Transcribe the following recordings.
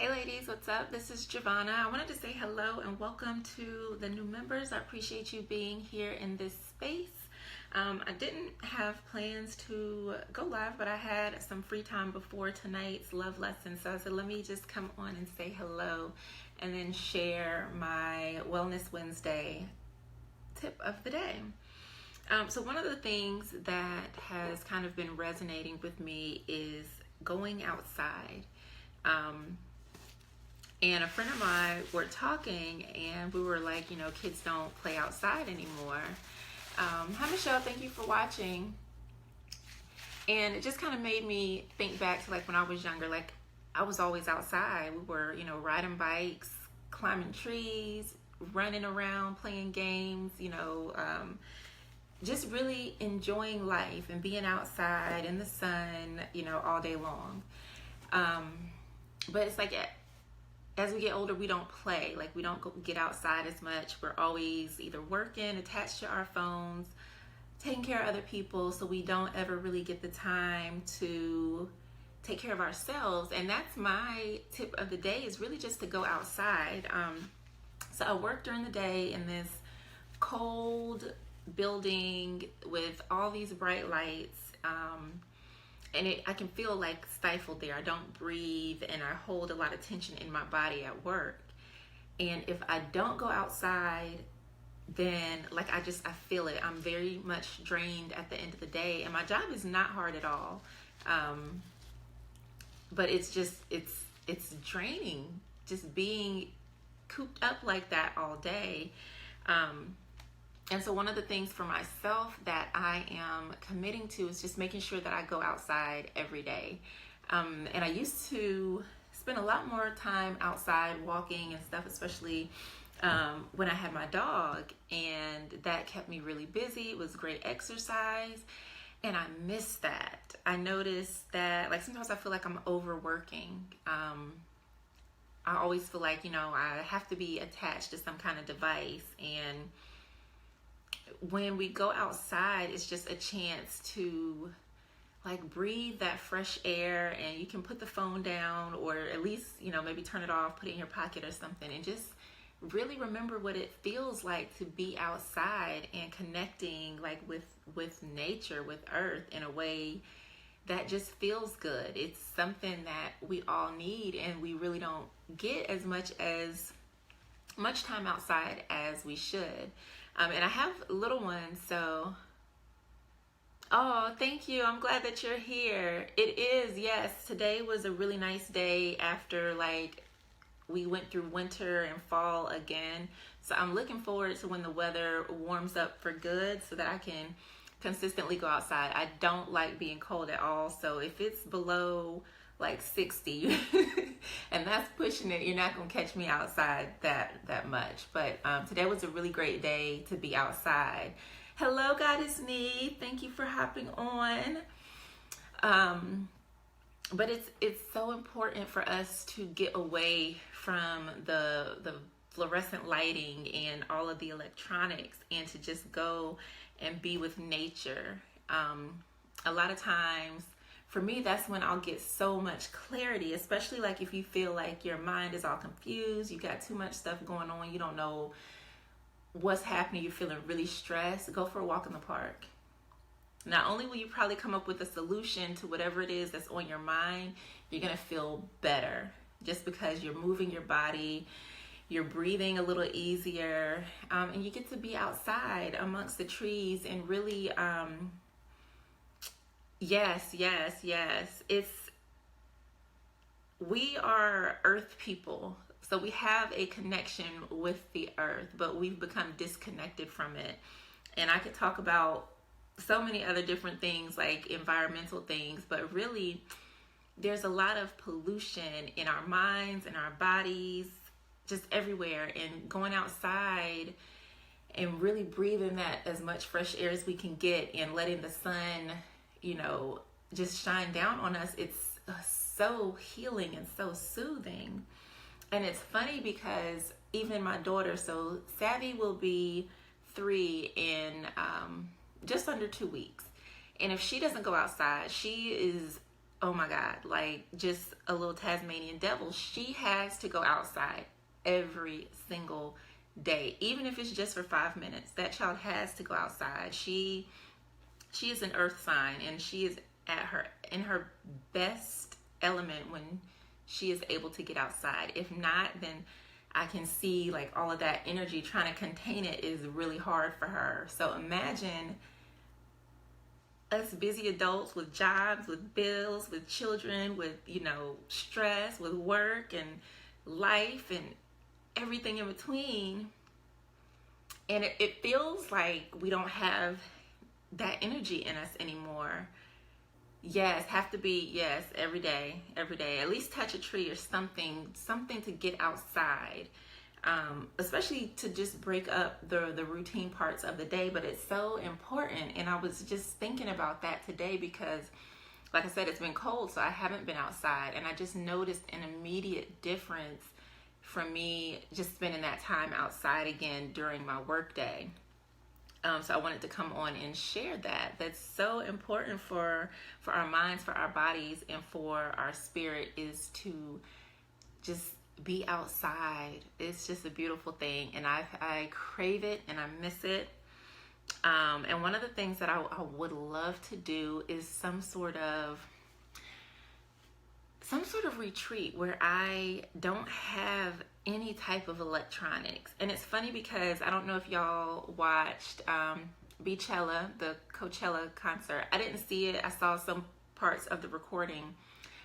Hey ladies, what's up? This is Jovhannah. I wanted to say hello and welcome to the new members. I appreciate you being here in this space. I didn't have plans to go live, but I had some free time before tonight's love lesson. So I said, let me just come on and say hello and then share my Wellness Wednesday tip of the day. So one of the things that has kind of been resonating with me is going outside. And a friend of mine were talking and we were like, kids don't play outside anymore. Hi Michelle, thank you for watching. And it just kind of made me think back to like when I was younger, like I was always outside. We were, riding bikes, climbing trees, running around, playing games, just really enjoying life and being outside in the sun, all day long. But it's like as we get older, we don't play. Like we don't get outside as much. We're always either working, attached to our phones, taking care of other people. So we don't ever really get the time to take care of ourselves. And that's my tip of the day, is really just to go outside. So I work during the day in this cold building with all these bright lights. And I can feel like stifled there. I don't breathe and I hold a lot of tension in my body at work. And if I don't go outside, then like I feel it. I'm very much drained at the end of the day. And my job is not hard at all. But it's draining just being cooped up like that all day. And so one of the things for myself that I am committing to is just making sure that I go outside every day. And I used to spend a lot more time outside walking and stuff, especially when I had my dog. And that kept me really busy. It was great exercise. And I miss that. I noticed that like sometimes I feel like I'm overworking. I always feel like, I have to be attached to some kind of device. And when we go outside, it's just a chance to like breathe that fresh air, and you can put the phone down or at least, maybe turn it off, put it in your pocket or something, and just really remember what it feels like to be outside and connecting like with nature, with earth in a way that just feels good. It's something that we all need, and we really don't get as much time outside as we should. And I have little ones, so, oh, thank you. I'm glad that you're here. It is, yes. Today was a really nice day after like we went through winter and fall again. So I'm looking forward to when the weather warms up for good so that I can consistently go outside. I don't like being cold at all. So if it's below like 60 and that's pushing it, you're not gonna catch me outside that much. But today was a really great day to be outside. Hello Goddess Need, thank you for hopping on. But it's so important for us to get away from the fluorescent lighting and all of the electronics and to just go and be with nature. A lot of times for me, that's when I'll get so much clarity, especially like if you feel like your mind is all confused, you got too much stuff going on, you don't know what's happening, you're feeling really stressed, go for a walk in the park. Not only will you probably come up with a solution to whatever it is that's on your mind, you're gonna feel better just because you're moving your body, you're breathing a little easier, and you get to be outside amongst the trees and really, Yes. We are earth people. So we have a connection with the earth, but we've become disconnected from it. And I could talk about so many other different things like environmental things, but really there's a lot of pollution in our minds, in our bodies, just everywhere. And going outside and really breathing that as much fresh air as we can get and letting the sun just shine down on us, it's so healing and so soothing. And it's funny because even my daughter, so Savvy will be 3 in just under 2 weeks. And if she doesn't go outside, she is oh my God, like just a little Tasmanian devil. She has to go outside every single day, even if it's just for 5 minutes. That child has to go outside. She is an earth sign, and she is in her best element when she is able to get outside. If not, then I can see like all of that energy trying to contain it is really hard for her. So imagine us busy adults with jobs, with bills, with children, with, stress, with work and life and everything in between. And it feels like we don't have that energy in us anymore. Yes, have to be, yes, every day, at least touch a tree or something to get outside, especially to just break up the routine parts of the day. But it's so important. And I was just thinking about that today because, like I said, it's been cold, so I haven't been outside. And I just noticed an immediate difference from me just spending that time outside again during my work day. So I wanted to come on and share that. That's so important for our minds, for our bodies, and for our spirit, is to just be outside. It's just a beautiful thing, and I crave it and I miss it. And one of the things that I would love to do is some sort of retreat where I don't have any type of electronics. And it's funny because I don't know if y'all watched Beachella, the Coachella concert. I didn't see it. I saw some parts of the recording,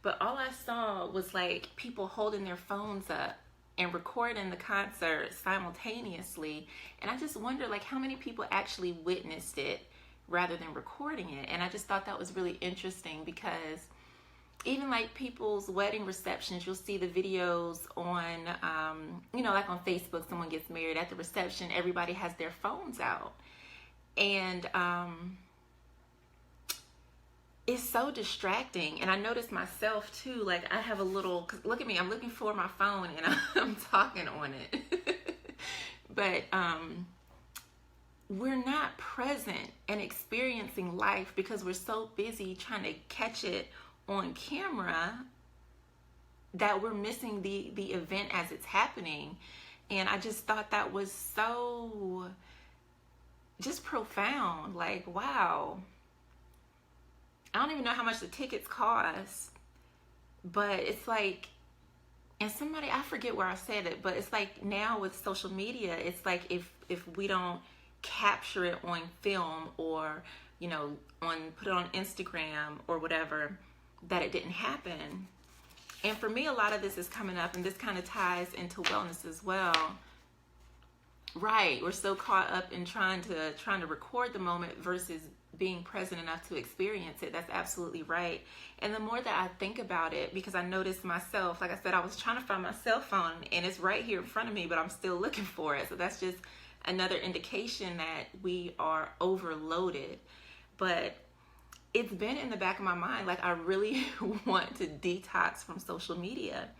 but all I saw was like people holding their phones up and recording the concert simultaneously. And I just wonder like how many people actually witnessed it rather than recording it. And I just thought that was really interesting because even like people's wedding receptions, you'll see the videos on, like on Facebook, someone gets married at the reception, everybody has their phones out. And it's so distracting. And I noticed myself too, like I have a little, 'cause look at me, I'm looking for my phone and I'm talking on it. But we're not present and experiencing life because we're so busy trying to catch it on camera that we're missing the event as it's happening. And I just thought that was so just profound. Like, wow, I don't even know how much the tickets cost, but it's like, and somebody, I forget where I said it, but it's like now with social media, it's like if we don't capture it on film or put it on Instagram or whatever, that it didn't happen. And for me, a lot of this is coming up, and this kind of ties into wellness as well. Right, we're so caught up in trying to record the moment versus being present enough to experience it. That's absolutely right. And the more that I think about it, because I noticed myself, like I said, I was trying to find my cell phone and it's right here in front of me, but I'm still looking for it. So that's just another indication that we are overloaded. But it's been in the back of my mind, like I really want to detox from social media.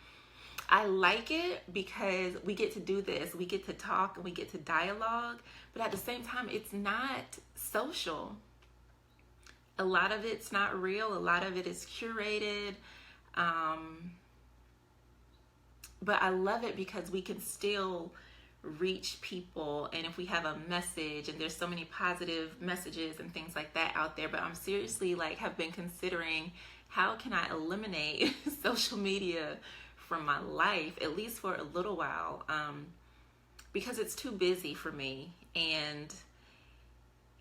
I like it because we get to do this. We get to talk and we get to dialogue, but at the same time, it's not social. A lot of it's not real. A lot of it is curated. But I love it because we can still reach people, and if we have a message, and there's so many positive messages and things like that out there. But I'm seriously have been considering, how can I eliminate social media from my life, at least for a little while, because it's too busy for me, and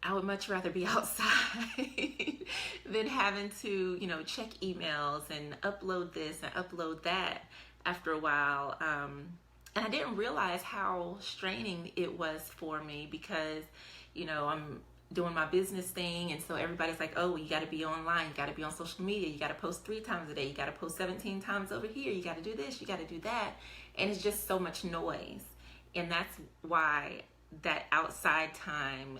I would much rather be outside than having to check emails and upload this and upload that after a while. And I didn't realize how straining it was for me because, I'm doing my business thing. And so everybody's like, oh, you got to be online. You got to be on social media. You got to post 3 times a day. You got to post 17 times over here. You got to do this. You got to do that. And it's just so much noise. And that's why that outside time,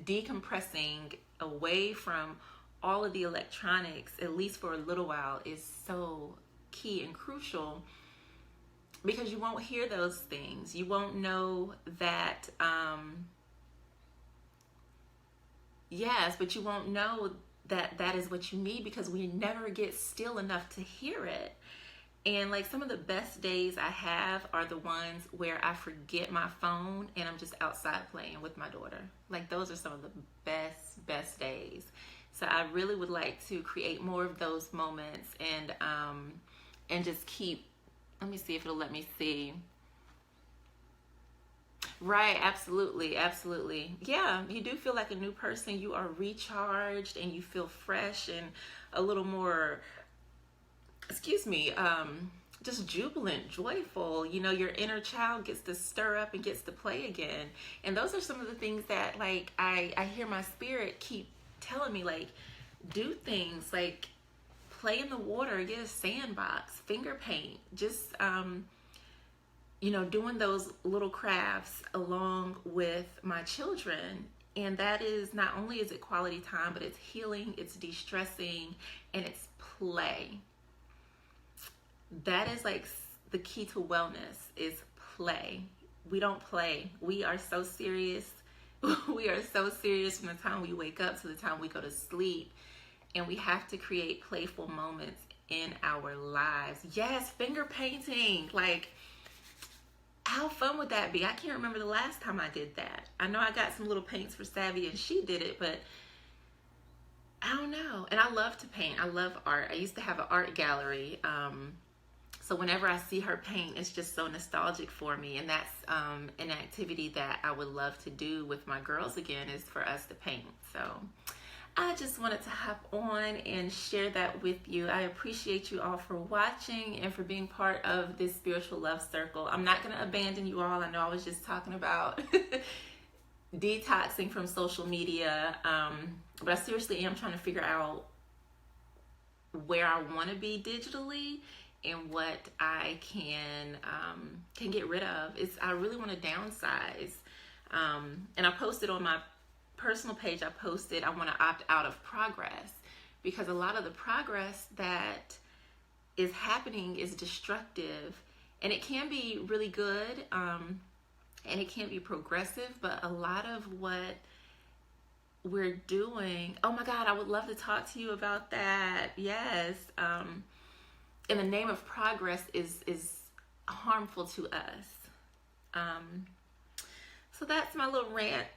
decompressing away from all of the electronics, at least for a little while, is so key and crucial. Because you won't hear those things. You won't know that, yes, but you won't know that is what you need, because we never get still enough to hear it. And like some of the best days I have are the ones where I forget my phone and I'm just outside playing with my daughter. Like those are some of the best days. So I really would like to create more of those moments, and just keep, let me see if it'll let me see. Right, absolutely, absolutely. Yeah, you do feel like a new person. You are recharged and you feel fresh and a little more, just jubilant, joyful. You know, your inner child gets to stir up and gets to play again. And those are some of the things that, like, I hear my spirit keep telling me, like, do things like play in the water, get a sandbox, finger paint, just, doing those little crafts along with my children. And that is, not only is it quality time, but it's healing, it's de-stressing, and it's play. That is like the key to wellness, is play. We don't play. We are so serious. We are so serious from the time we wake up to the time we go to sleep. And we have to create playful moments in our lives. Yes, finger painting. Like, how fun would that be? I can't remember the last time I did that. I know I got some little paints for Savvy and she did it, but I don't know. And I love to paint. I love art. I used to have an art gallery. So whenever I see her paint, it's just so nostalgic for me. And that's an activity that I would love to do with my girls again, is for us to paint. So I just wanted to hop on and share that with you. I appreciate you all for watching and for being part of this spiritual love circle. I'm not going to abandon you all. I know I was just talking about detoxing from social media, but I seriously am trying to figure out where I want to be digitally and what I can get rid of. I really want to downsize. And I posted on my personal page, I want to opt out of progress, because a lot of the progress that is happening is destructive, and it can be really good, and it can be progressive, but a lot of what we're doing, oh my God, I would love to talk to you about that. Yes. In the name of progress is harmful to us. So that's my little rant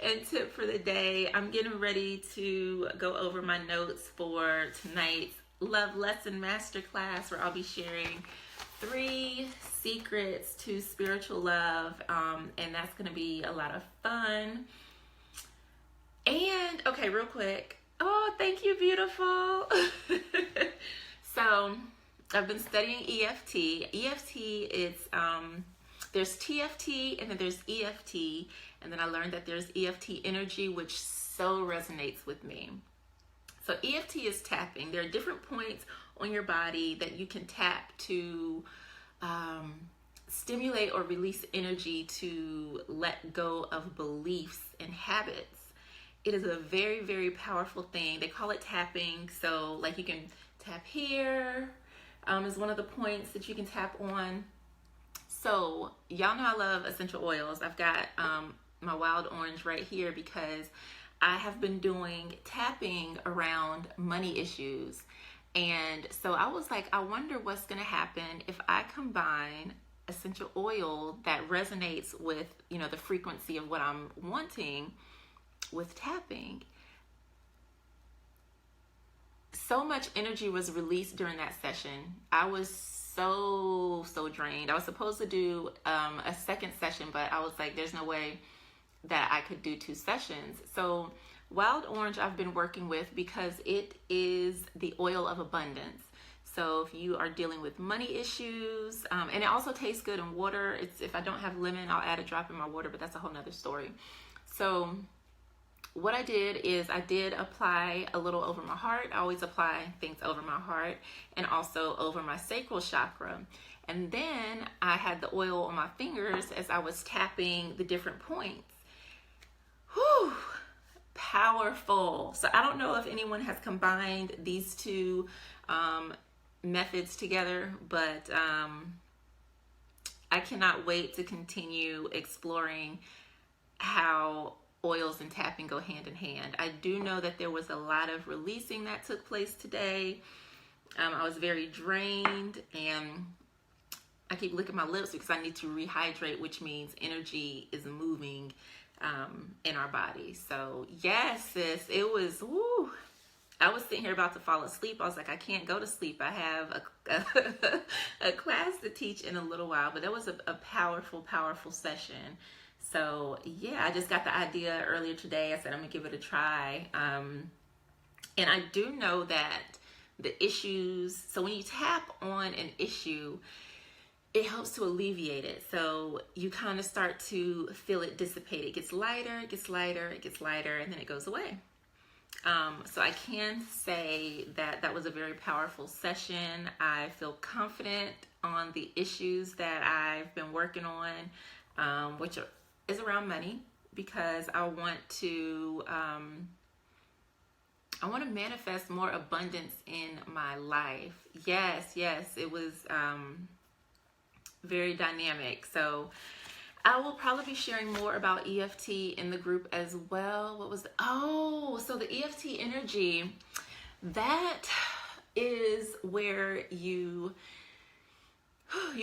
and tip for the day. I'm getting ready to go over my notes for tonight's Love Lesson Masterclass, where I'll be sharing 3 secrets to spiritual love, and that's going to be a lot of fun. And, okay, real quick. Oh, thank you, beautiful. So, I've been studying EFT. EFT, it's, there's TFT and then there's EFT. And then I learned that there's EFT energy, which so resonates with me. So EFT is tapping. There are different points on your body that you can tap to stimulate or release energy to let go of beliefs and habits. It is a very, very powerful thing. They call it tapping. So like you can tap here, is one of the points that you can tap on. So y'all know I love essential oils. I've got my wild orange right here because I have been doing tapping around money issues. And so I was like, I wonder what's going to happen if I combine essential oil that resonates with, the frequency of what I'm wanting with tapping. So much energy was released during that session. I was so drained. I was supposed to do a second session, but I was like, there's no way that I could do 2 sessions. So wild orange I've been working with because it is the oil of abundance. So if you are dealing with money issues, and it also tastes good in water. If I don't have lemon, I'll add a drop in my water, but that's a whole nother story. So what I did is I did apply a little over my heart. I always apply things over my heart and also over my sacral chakra. And then I had the oil on my fingers as I was tapping the different points. Whew, powerful. So I don't know if anyone has combined these 2 methods together, but I cannot wait to continue exploring how oils and tapping go hand in hand. I do know that there was a lot of releasing that took place today. I was very drained, and I keep licking my lips because I need to rehydrate, which means energy is moving in our body. So yes, sis, it was, woo. I was sitting here about to fall asleep. I was like, I can't go to sleep. I have a class to teach in a little while, but that was a powerful, powerful session. So yeah, I just got the idea earlier today. I said, I'm gonna give it a try. And I do know that the issues, so when you tap on an issue, it helps to alleviate it. So you kind of start to feel it dissipate. It gets lighter, it gets lighter, it gets lighter, and then it goes away. So I can say that that was a very powerful session. I feel confident on the issues that I've been working on, which is around money, because I want to manifest more abundance in my life. Yes, it was very dynamic. So I will probably be sharing more about EFT in the group as well. So the EFT energy, that is where you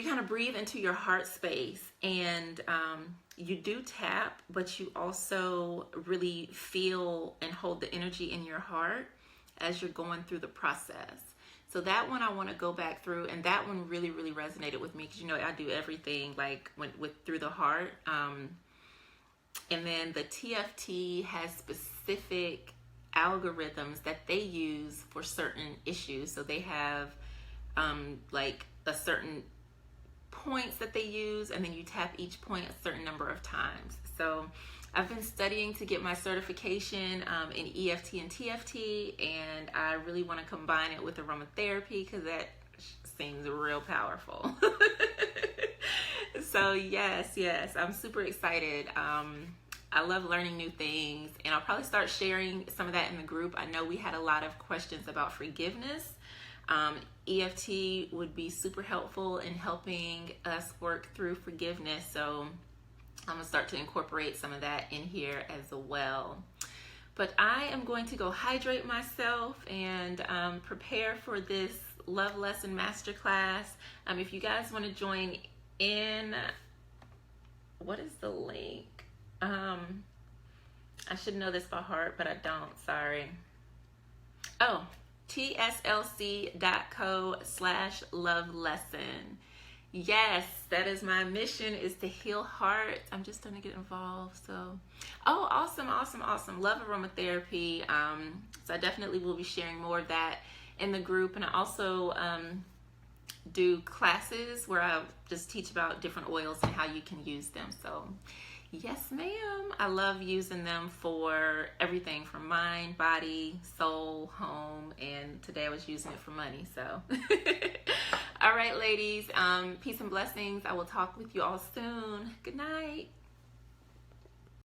kind of breathe into your heart space, and you do tap, but you also really feel and hold the energy in your heart as you're going through the process. So that one I want to go back through, and that one really, really resonated with me, because I do everything like through the heart. And then the TFT has specific algorithms that they use for certain issues. So they have like a certain points that they use, and then you tap each point a certain number of times. So I've been studying to get my certification in EFT and TFT, and I really want to combine it with aromatherapy because that seems real powerful. So yes, I'm super excited. I love learning new things, and I'll probably start sharing some of that in the group. I know we had a lot of questions about forgiveness. EFT would be super helpful in helping us work through forgiveness. So I'm gonna start to incorporate some of that in here as well. But I am going to go hydrate myself and prepare for this Love Lesson Masterclass. If you guys want to join in, what is the link? I should know this by heart, but I don't, sorry. Oh, tslc.co/lovelesson. Yes, that is my mission, is to heal hearts. I'm just trying to get involved. So, oh, awesome. Love aromatherapy. So I definitely will be sharing more of that in the group. And I also do classes where I just teach about different oils and how you can use them. So yes, ma'am. I love using them for everything from mind, body, soul, home, and today I was using it for money. So all right, ladies, peace and blessings. I will talk with you all soon. Good night.